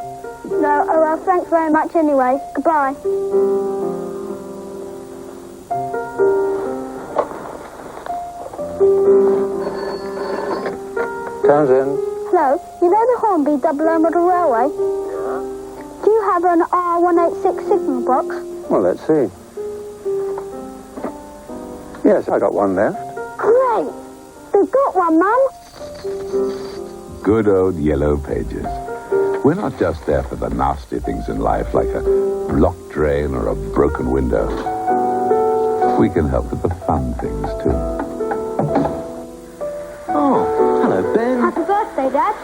No, oh well, thanks very much anyway. Goodbye. Townsend. Hello, you know the Hornby Double O Model Railway? Yeah. Do you have an R186 signal box? Well, let's see. Yes, I got one left. Great! We've got one, Mum. Good old Yellow Pages. We're not just there for the nasty things in life, like a blocked drain or a broken window. We can help with the fun things, too. Oh, hello, Ben. Happy birthday, Dad.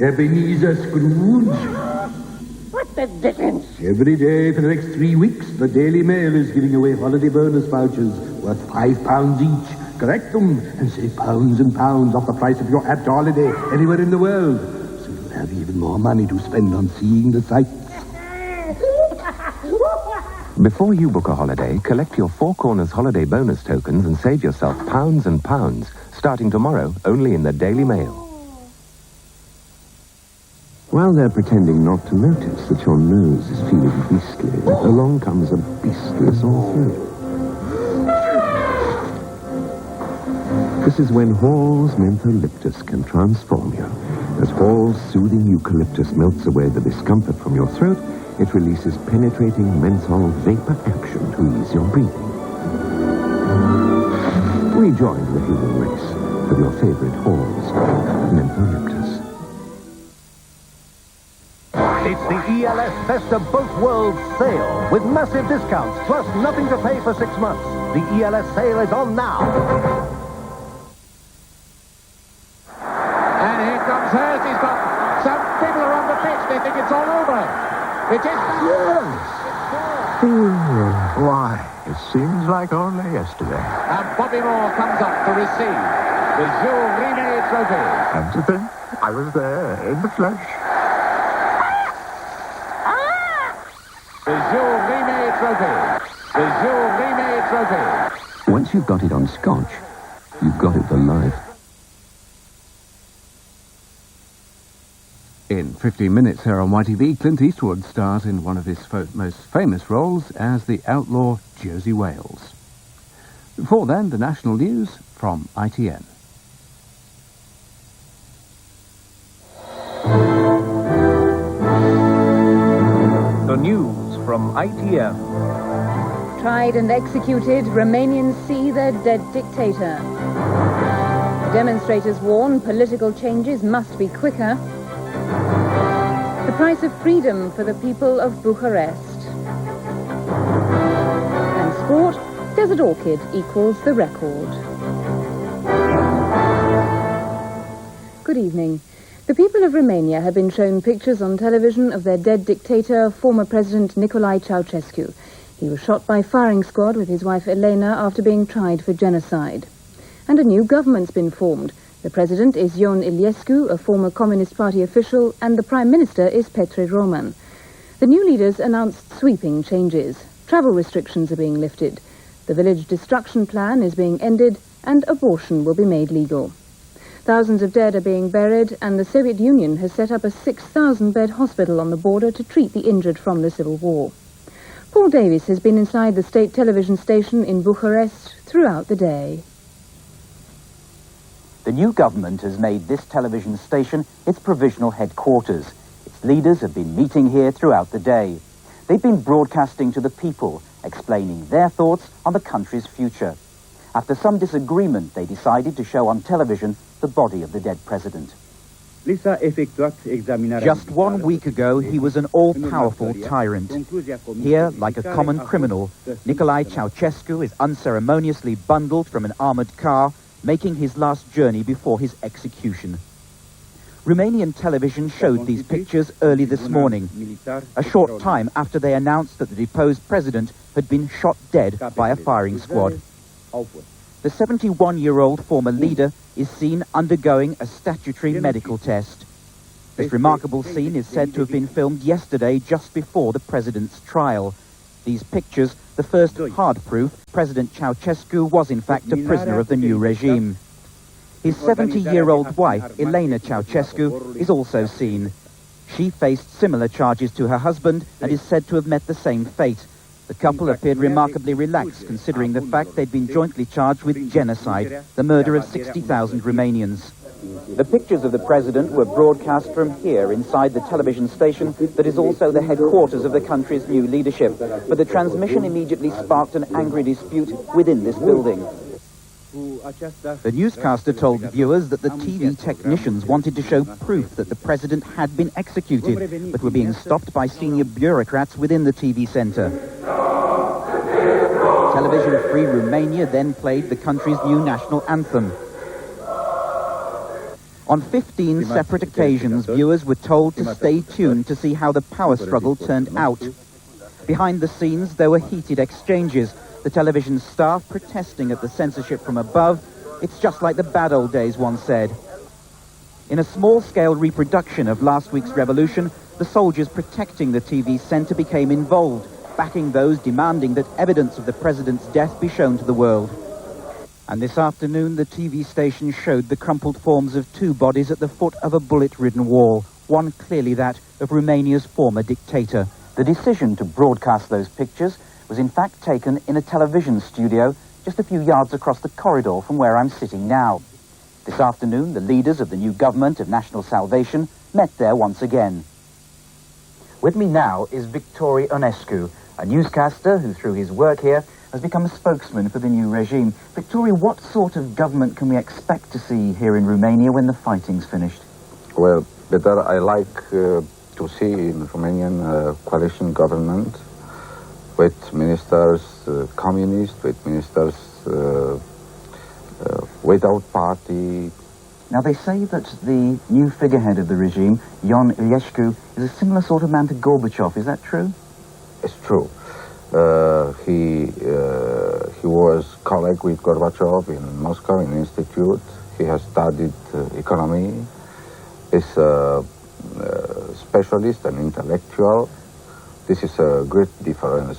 Ebenezer Scrooge. What the dickens? Every day for the next 3 weeks, the Daily Mail is giving away holiday bonus vouchers worth £5 each. Collect them and save pounds and pounds off the price of your apt holiday anywhere in the world. So you'll have even more money to spend on seeing the sights. Before you book a holiday, collect your Four Corners holiday bonus tokens and save yourself pounds and pounds, starting tomorrow only in the Daily Mail. While they're pretending not to notice that your nose is feeling beastly, along comes a beastly sore throat. This is when Hall's Mentholyptus can transform you. As Hall's soothing eucalyptus melts away the discomfort from your throat, it releases penetrating menthol vapor action to ease your breathing. Rejoin the human race with your favorite Hall's Mentholyptus. It's the ELS Best of Both Worlds sale with massive discounts plus nothing to pay for 6 months. The ELS sale is on now. And here comes Hurst. He's got some people are on the pitch. They think it's all over. It is. Why, it seems like only yesterday. And Bobby Moore comes up to receive the Jules Rimet trophy. And to think, I was there in the flesh. The Jules Rimet trophy. The Jules Rimet trophy. Once you've got it on scotch, you've got it for life. In 15 minutes here on YTV, Clint Eastwood stars in one of his most famous roles as the outlaw Josie Wales. Before then, the national news from ITN. The news from ITN. Tried and executed, Romanians see their dead dictator. Demonstrators warn political changes must be quicker. The price of freedom for the people of Bucharest. And sport, Desert Orchid equals the record. Good evening. The people of Romania have been shown pictures on television of their dead dictator, former President Nicolae Ceausescu. He was shot by firing squad with his wife Elena after being tried for genocide. And a new government's been formed. The president is Ion Iliescu, a former Communist Party official, and the prime minister is Petre Roman. The new leaders announced sweeping changes. Travel restrictions are being lifted. The village destruction plan is being ended, and abortion will be made legal. Thousands of dead are being buried, and the Soviet Union has set up a 6,000-bed hospital on the border to treat the injured from the civil war. Paul Davies has been inside the state television station in Bucharest throughout the day. The new government has made this television station its provisional headquarters. Its leaders have been meeting here throughout the day. They've been broadcasting to the people, explaining their thoughts on the country's future. After some disagreement, they decided to show on television the body of the dead president. Just 1 week ago, he was an all-powerful tyrant. Here, like a common criminal, Nicolae Ceausescu is unceremoniously bundled from an armored car, making his last journey before his execution. Romanian television showed these pictures early this morning, a short time after they announced that the deposed president had been shot dead by a firing squad. The 71-year-old former leader is seen undergoing a statutory medical test. This remarkable scene is said to have been filmed yesterday just before the president's trial. These pictures, the first hard proof President Ceausescu was in fact a prisoner of the new regime. His 70-year-old wife, Elena Ceausescu, is also seen. She faced similar charges to her husband and is said to have met the same fate. The couple appeared remarkably relaxed, considering the fact they'd been jointly charged with genocide, the murder of 60,000 Romanians. The pictures of the president were broadcast from here, inside the television station that is also the headquarters of the country's new leadership. But the transmission immediately sparked an angry dispute within this building. The newscaster told viewers that the TV technicians wanted to show proof that the president had been executed, but were being stopped by senior bureaucrats within the TV centre. Television Free Romania then played the country's new national anthem. On 15 separate occasions, viewers were told to stay tuned to see how the power struggle turned out. Behind the scenes, there were heated exchanges, the television staff protesting at the censorship from above. It's just like the bad old days, one said. In a small-scale reproduction of last week's revolution, the soldiers protecting the TV centre became involved, backing those demanding that evidence of the president's death be shown to the world. And this afternoon, the TV station showed the crumpled forms of two bodies at the foot of a bullet-ridden wall, one clearly that of Romania's former dictator. The decision to broadcast those pictures was in fact taken in a television studio just a few yards across the corridor from where I'm sitting now. This afternoon, the leaders of the new government of National Salvation met there once again. With me now is Victor Ionescu, a newscaster who, through his work here, has become a spokesman for the new regime. Victor, what sort of government can we expect to see here in Romania when the fighting's finished? Well, better I like to see in Romanian coalition government with ministers communist, with ministers without party. Now, they say that the new figurehead of the regime, Ion Iliescu, is a similar sort of man to Gorbachev. Is that true? It's true. He was colleague with Gorbachev in Moscow in institute. He has studied economy. He's a specialist and intellectual. This is a great difference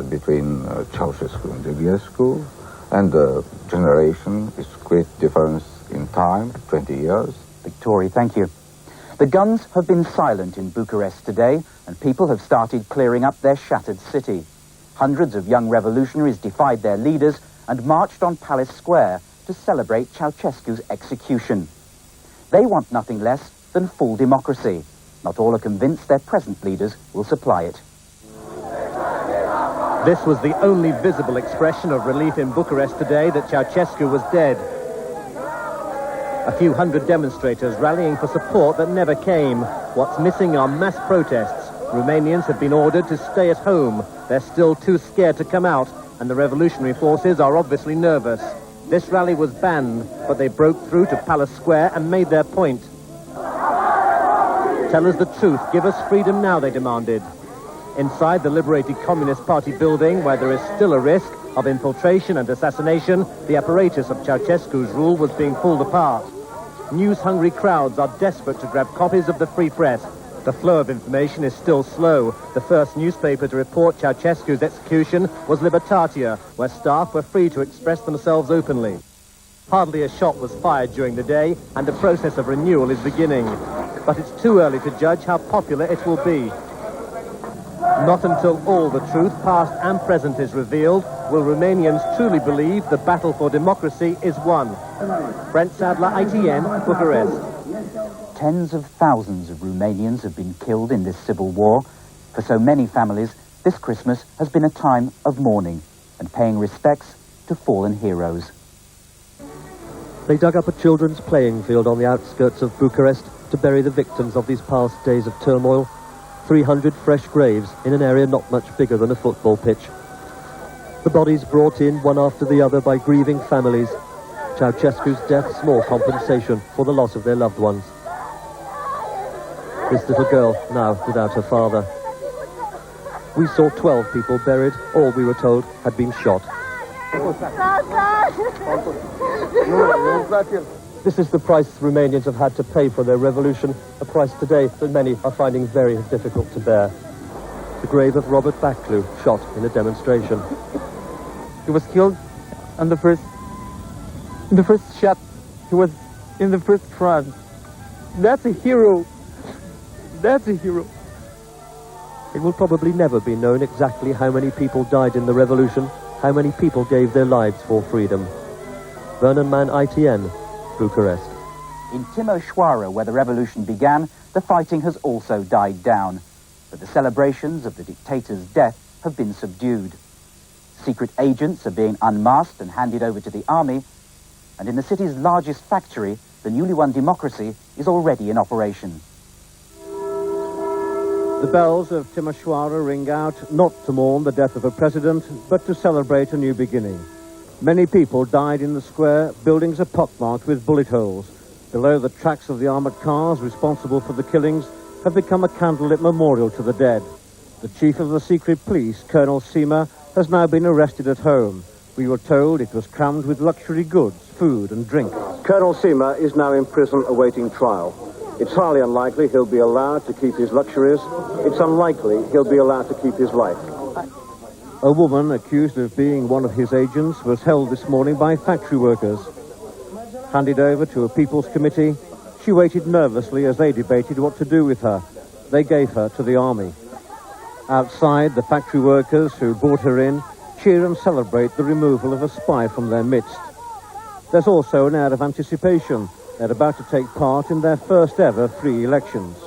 between Ceausescu and Iliescu, and the generation is great difference in time, 20 years. Victor, thank you. The guns have been silent in Bucharest today, and people have started clearing up their shattered city. Hundreds of young revolutionaries defied their leaders and marched on Palace Square to celebrate Ceausescu's execution. They want nothing less than full democracy. Not all are convinced their present leaders will supply it. This was the only visible expression of relief in Bucharest today that Ceausescu was dead. A few hundred demonstrators rallying for support that never came. What's missing are mass protests. Romanians have been ordered to stay at home. They're still too scared to come out, and the revolutionary forces are obviously nervous. This rally was banned, but they broke through to Palace Square and made their point. Tell us the truth. Give us freedom now, they demanded. Inside the liberated Communist Party building, where there is still a risk of infiltration and assassination, the apparatus of Ceausescu's rule was being pulled apart. News-hungry crowds are desperate to grab copies of the free press. The flow of information is still slow. The first newspaper to report Ceausescu's execution was Libertatea, where staff were free to express themselves openly. Hardly a shot was fired during the day, and the process of renewal is beginning. But it's too early to judge how popular it will be. Not until all the truth, past and present, is revealed, will Romanians truly believe the battle for democracy is won. Brent Sadler, ITN, Bucharest. Tens of thousands of Romanians have been killed in this civil war. For so many families, this Christmas has been a time of mourning and paying respects to fallen heroes. They dug up a children's playing field on the outskirts of Bucharest to bury the victims of these past days of turmoil. 300 fresh graves in an area not much bigger than a football pitch. The bodies brought in one after the other by grieving families. Ceausescu's death, small compensation for the loss of their loved ones. This little girl, now without her father. We saw 12 people buried. All, we were told, had been shot. This is the price Romanians have had to pay for their revolution, a price today that many are finding very difficult to bear. The grave of Robert Backlew, shot in a demonstration. He was killed on the first shot. He was in the first front. That's a hero. That's a hero. It will probably never be known exactly how many people died in the revolution, how many people gave their lives for freedom. Vernon Mann, ITN, Bucharest. In Timișoara, where the revolution began, the fighting has also died down. But the celebrations of the dictator's death have been subdued. Secret agents are being unmasked and handed over to the army. And in the city's largest factory, the newly won democracy is already in operation. The bells of Timișoara ring out not to mourn the death of a president, but to celebrate a new beginning. Many people died in the square. Buildings are pockmarked with bullet holes. Below, the tracks of the armored cars responsible for the killings have become a candlelit memorial to the dead. The chief of the secret police, Colonel Sima, has now been arrested at home. We were told it was crammed with luxury goods, food and drink. Colonel Sima is now in prison awaiting trial. It's highly unlikely he'll be allowed to keep his luxuries. It's unlikely he'll be allowed to keep his life. A woman accused of being one of his agents was held this morning by factory workers. Handed over to a People's Committee, she waited nervously as they debated what to do with her. They gave her to the army. Outside, the factory workers who brought her in cheer and celebrate the removal of a spy from their midst. There's also an air of anticipation. They're about to take part in their first ever free elections.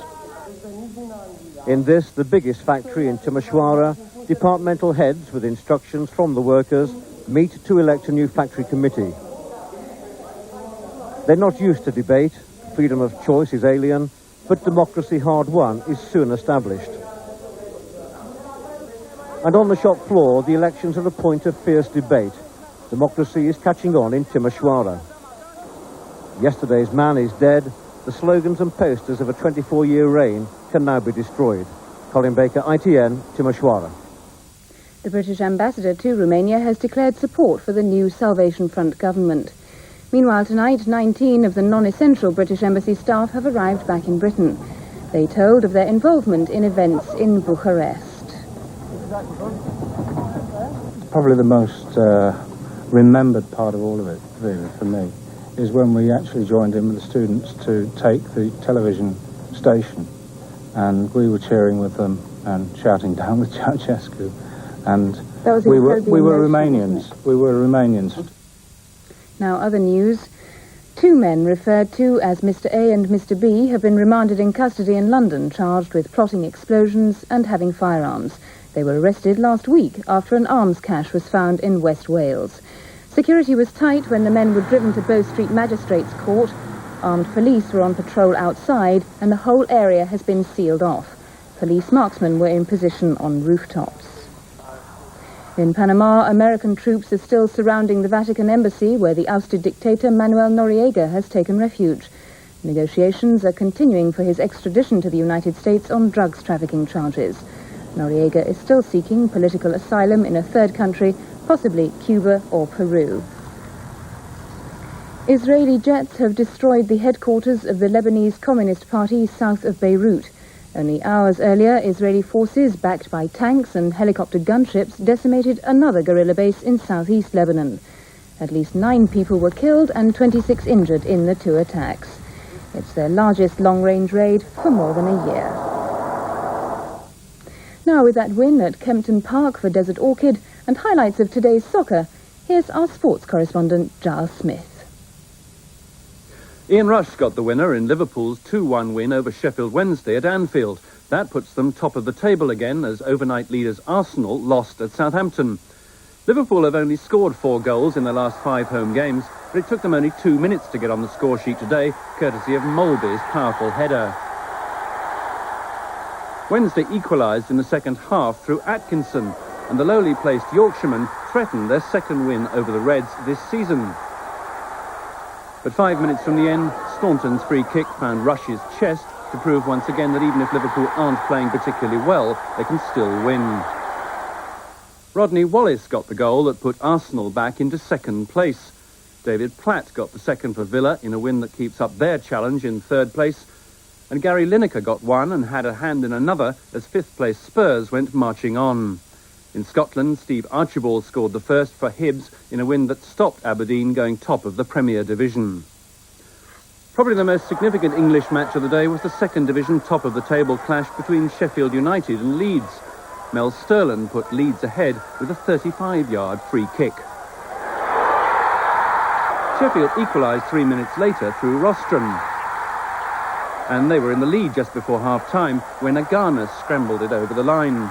In this, the biggest factory in Timișoara, departmental heads with instructions from the workers meet to elect a new factory committee. They're not used to debate. Freedom of choice is alien, but democracy hard won is soon established. And on the shop floor, the elections are a point of fierce debate. Democracy is catching on in Timișoara. Yesterday's man is dead. The slogans and posters of a 24-year reign can now be destroyed. Colin Baker, ITN, Timișoara. The British ambassador to Romania has declared support for the new Salvation Front government. Meanwhile, tonight, 19 of the non-essential British embassy staff have arrived back in Britain. They told of their involvement in events in Bucharest. Probably the most remembered part of all of it, really, for me, is when we actually joined in with the students to take the television station, and we were cheering with them and shouting down with Ceausescu, and we were Romanians. We were Romanians. Now, other news. Two men referred to as Mr. A and Mr. B have been remanded in custody in London, charged with plotting explosions and having firearms. They were arrested last week after an arms cache was found in West Wales. Security was tight when the men were driven to Bow Street Magistrates Court. Armed police were on patrol outside, and the whole area has been sealed off. Police marksmen were in position on rooftops. In Panama, American troops are still surrounding the Vatican embassy, where the ousted dictator Manuel Noriega has taken refuge. Negotiations are continuing for his extradition to the United States on drugs trafficking charges. Noriega is still seeking political asylum in a third country, possibly Cuba or Peru. Israeli jets have destroyed the headquarters of the Lebanese Communist Party south of Beirut. Only hours earlier, Israeli forces, backed by tanks and helicopter gunships, decimated another guerrilla base in southeast Lebanon. At least 9 people were killed and 26 injured in the 2 attacks. It's their largest long-range raid for more than a year. Now, with that win at Kempton Park for Desert Orchid and highlights of today's soccer, here's our sports correspondent, Giles Smith. Ian Rush got the winner in Liverpool's 2-1 win over Sheffield Wednesday at Anfield. That puts them top of the table again as overnight leaders Arsenal lost at Southampton. Liverpool have only scored 4 goals in their last 5 home games, but it took them only 2 minutes to get on the score sheet today, courtesy of Molby's powerful header. Wednesday equalised in the second half through Atkinson, and the lowly placed Yorkshiremen threatened their second win over the Reds this season. But 5 minutes from the end, Staunton's free kick found Rush's chest to prove once again that even if Liverpool aren't playing particularly well, they can still win. Rodney Wallace got the goal that put Arsenal back into second place. David Platt got the second for Villa in a win that keeps up their challenge in third place. and Gary Lineker got one and had a hand in another as fifth-place Spurs went marching on. In Scotland, Steve Archibald scored the first for Hibs in a win that stopped Aberdeen going top of the Premier Division. Probably the most significant English match of the day was the second division top-of-the-table clash between Sheffield United and Leeds. Mel Sterland put Leeds ahead with a 35-yard free kick. Sheffield equalised 3 minutes later through Rostron. And they were in the lead just before half-time when Agana scrambled it over the line.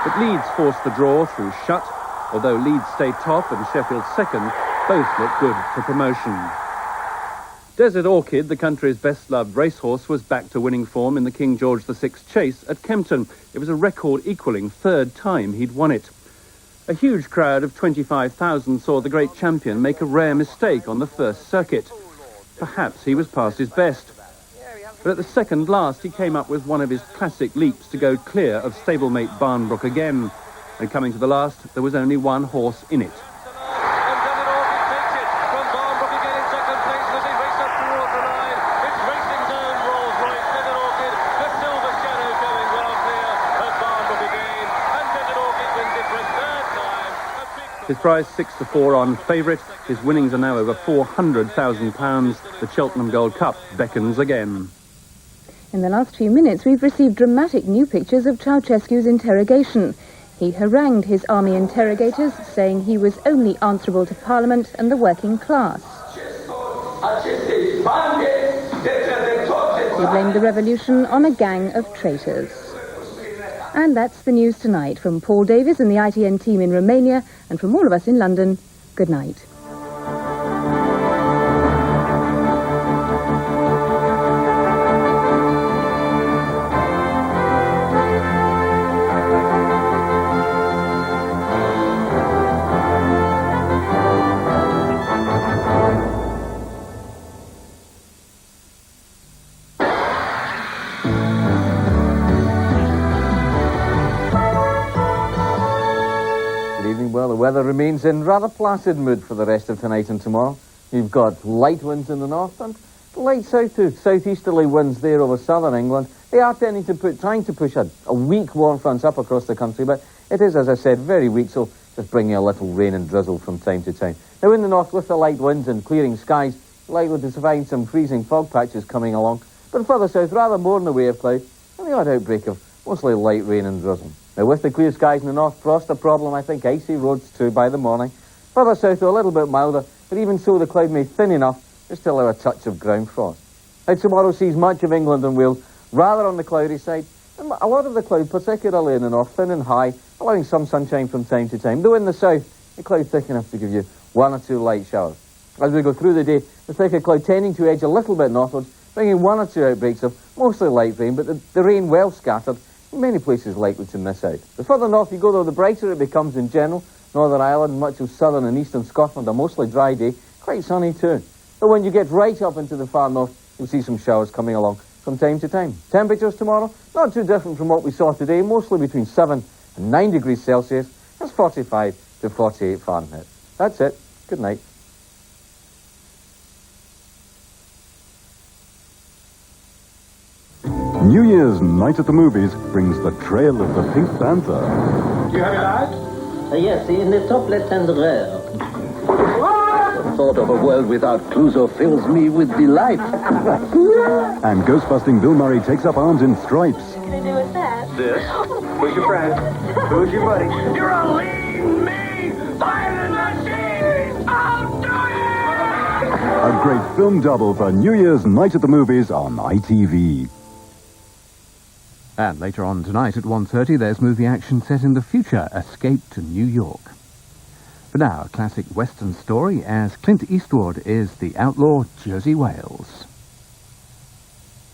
But Leeds forced the draw through Shutt. Although Leeds stayed top and Sheffield second, both looked good for promotion. Desert Orchid, the country's best-loved racehorse, was back to winning form in the King George VI Chase at Kempton. It was a record-equalling third time he'd won it. A huge crowd of 25,000 saw the great champion make a rare mistake on the first circuit. Perhaps he was past his best. But at the second last, he came up with one of his classic leaps to go clear of stablemate Barnbrook again. And coming to the last, there was only one horse in it. His prize 6-4 on favourite. His winnings are now over £400,000. The Cheltenham Gold Cup beckons again. In the last few minutes, we've received dramatic new pictures of Ceausescu's interrogation. He harangued his army interrogators, saying he was only answerable to Parliament and the working class. He blamed the revolution on a gang of traitors. And that's the news tonight. From Paul Davies and the ITN team in Romania, and from all of us in London, good night. Well, the weather remains in rather placid mood for the rest of tonight and tomorrow. You've got light winds in the north and light south to southeasterly winds there over southern England. They are trying to push a weak warm front up across the country, but it is, as I said, very weak, so just bringing a little rain and drizzle from time to time. Now in the north, with the light winds and clearing skies, likely to find some freezing fog patches coming along, but further south, rather more in the way of cloud, and the odd outbreak of mostly light rain and drizzle. Now, with the clear skies in the north, frost a problem, I think icy roads too by the morning. Further south, a little bit milder, but even so, the cloud may thin enough just to allow a touch of ground frost. Now, tomorrow sees much of England and Wales rather on the cloudy side, and a lot of the cloud, particularly in the north, thin and high, allowing some sunshine from time to time. Though in the south, the cloud thick enough to give you one or two light showers. As we go through the day, the thicker cloud tending to edge a little bit northwards, bringing one or two outbreaks of mostly light rain, but the rain well scattered. Many places likely to miss out. The further north you go, though, the brighter it becomes in general. Northern Ireland, much of southern and eastern Scotland, a mostly dry day, quite sunny too. But when you get right up into the far north, you'll see some showers coming along from time to time. Temperatures tomorrow, not too different from what we saw today, mostly between 7 and 9 degrees Celsius. That's 45 to 48 Fahrenheit. That's it. Good night. New Year's night at the movies brings the trail of the Pink Panther. Do you have your eyes? Yes, in the top left-hand rear. The thought of a world without Clouseau fills me with delight. And ghostbusting Bill Murray takes up arms in Stripes. What can I do with that? This? Who's your friend? Who's your buddy? You're a lean, mean, violent machine! I'll do it! A great film double for New Year's night at the movies on ITV. And later on tonight at 1:30, there's movie action set in the future, Escape to New York. For now, a classic Western story as Clint Eastwood is the outlaw Jersey Wales.